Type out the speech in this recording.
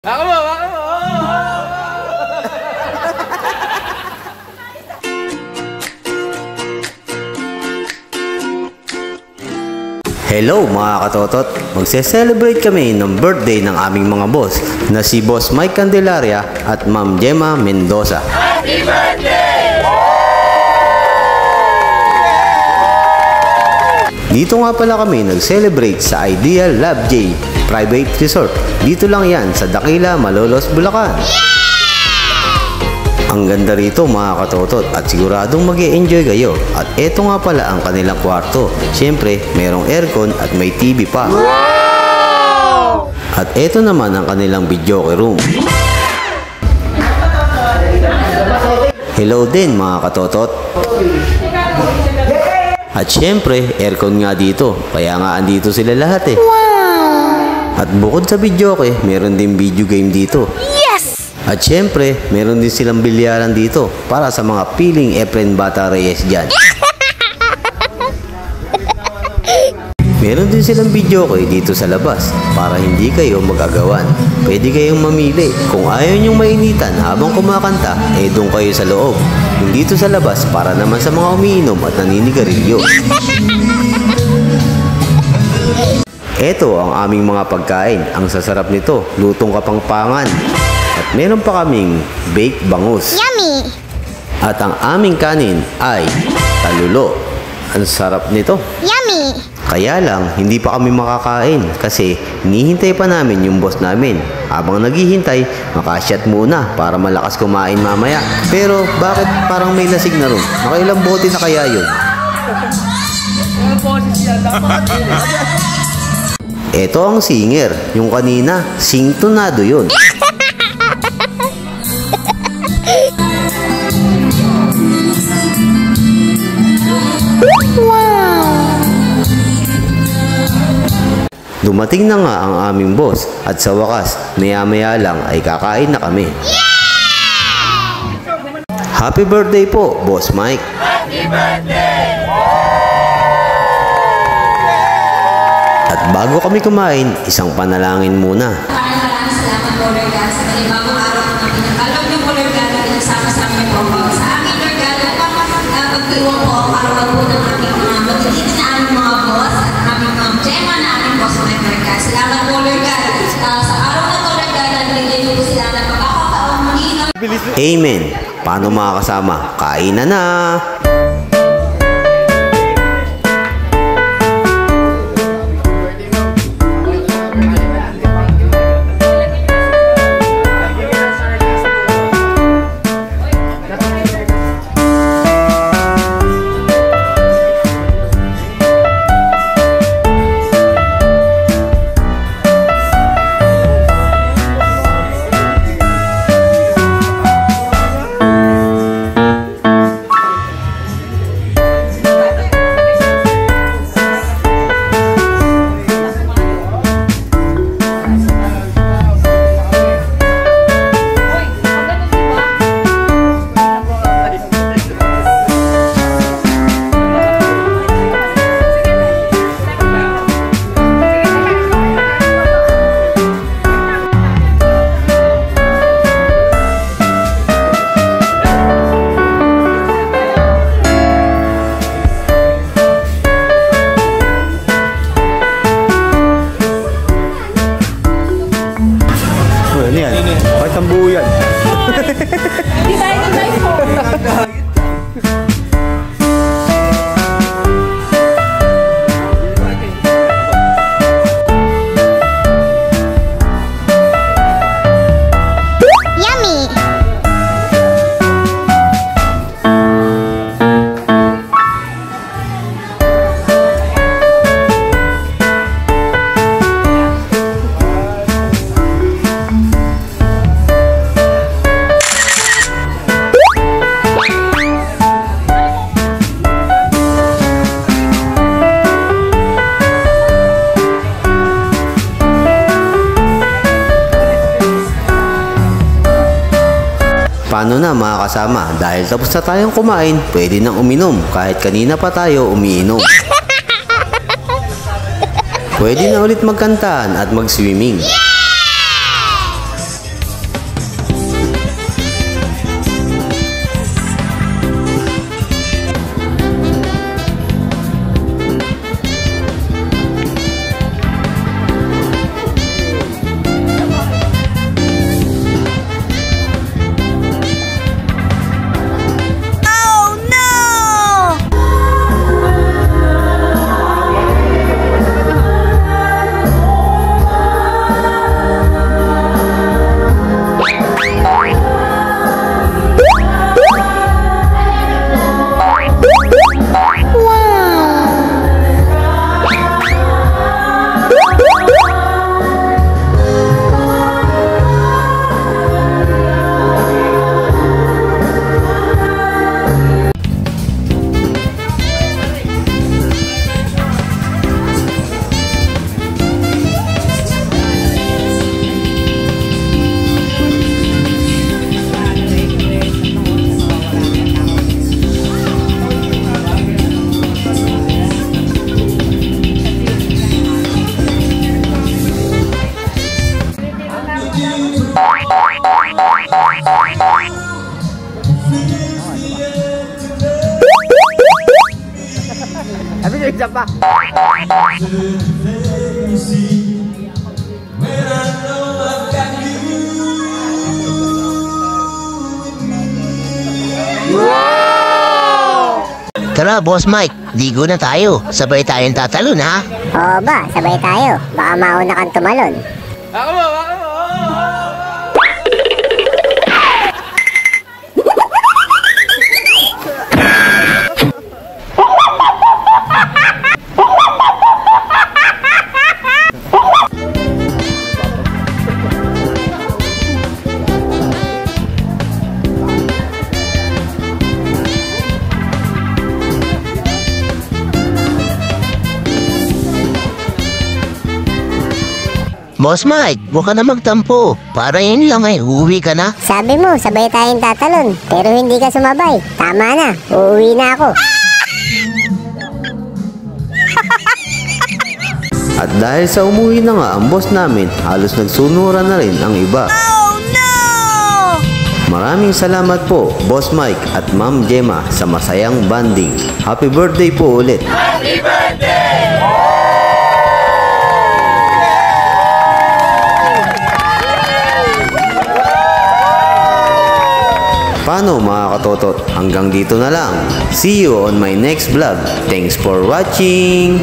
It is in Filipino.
Ako mo, ako mo! Hello mga katotot! Magse-celebrate kami ng birthday ng aming mga boss na si Boss Mike Candelaria at Ma'am Gemma Mendoza. Happy birthday! Dito nga pala kami nag-celebrate sa Ideal Love J Private Resort. Dito lang yan sa Daquila, Malolos, Bulacan. Ang ganda rito mga katotot at siguradong mag-e-enjoy kayo. At eto nga pala ang kanilang kwarto. Siyempre, mayroong aircon at may TV pa. Wow! At eto naman ang kanilang videoke room. Hello din mga katotot. At siyempre, aircon nga dito. Kaya nga andito sila lahat eh. At bukod sa videoke, meron din video game dito. At syempre, meron din silang bilyaran dito para sa mga piling Efren Bata Reyes dyan. Meron din silang videoke dito sa labas para hindi kayo magagawan. Pwede kayong mamili. Kung ayaw nyong mainitan habang kumakanta, eh doon kayo sa loob. Yung dito sa labas para naman sa mga umiinom at naninigarilyo. Ito ang aming mga pagkain. Ang sasarap nito, lutong kapangpangan. At meron pa kaming baked bangus. Yummy! At ang aming kanin ay talulo. Ang sarap nito. Yummy! Kaya lang, hindi pa kami makakain kasi hinihintay pa namin yung boss namin. Habang naghihintay, makashot muna para malakas kumain mamaya. Pero bakit parang may lasig na ron? Nakailang bote na kaya yun? Ito ang singer. Yung kanina, singtonado yun. Dumating na nga ang aming boss at sa wakas, maya-maya lang ay kakain na kami. Happy birthday po, Boss Mike! Happy birthday! At bago kami kumain, isang panalangin muna. Maraming salamat po, Lord God, sa panibagong araw na pinagkalog niyo po, Lord God, na pinasama sa amin po. Sa amin, Lord God, na pag-iwan po ang karawag po ng aming mga matititi na aming mga boss at aming mga Gemma na aming boss, Lord God. Salamat po, Lord God. Sa araw na to, Lord God, nagbigay niyo po sila ng pagkakataong muli, Lord. Amen! Paano mga kasama? Kainan na! Ano yan? Bakit ang buo yan? Di tayo nag-live po. Yummy! Paano na mga kasama? Dahil tapos na tayong kumain, pwede nang uminom. Kahit kanina pa tayo umiinom. Pwede na ulit magkantaan at mag-swimming. Sabi niyo, isa pa. Tara, Boss Mike, ligo na tayo. Sabay tayong tatalon, ha? Oo ba, sabay tayo. Baka mauna kang tumalon. Ako mo, ako mo. Boss Mike, huwag ka na magtampo. Para yun lang ay uuwi ka na. Sabi mo, sabay tayong tatalon. Pero hindi ka sumabay. Tama na, uuwi na ako. At dahil sa umuwi na nga ang boss namin, halos nagsunuran na rin ang iba. Oh no! Maraming salamat po, Boss Mike at Ma'am Gemma sa masayang banding. Happy birthday po ulit. Happy birthday! Paano mga katotot? Hanggang dito na lang. See you on my next vlog. Thanks for watching!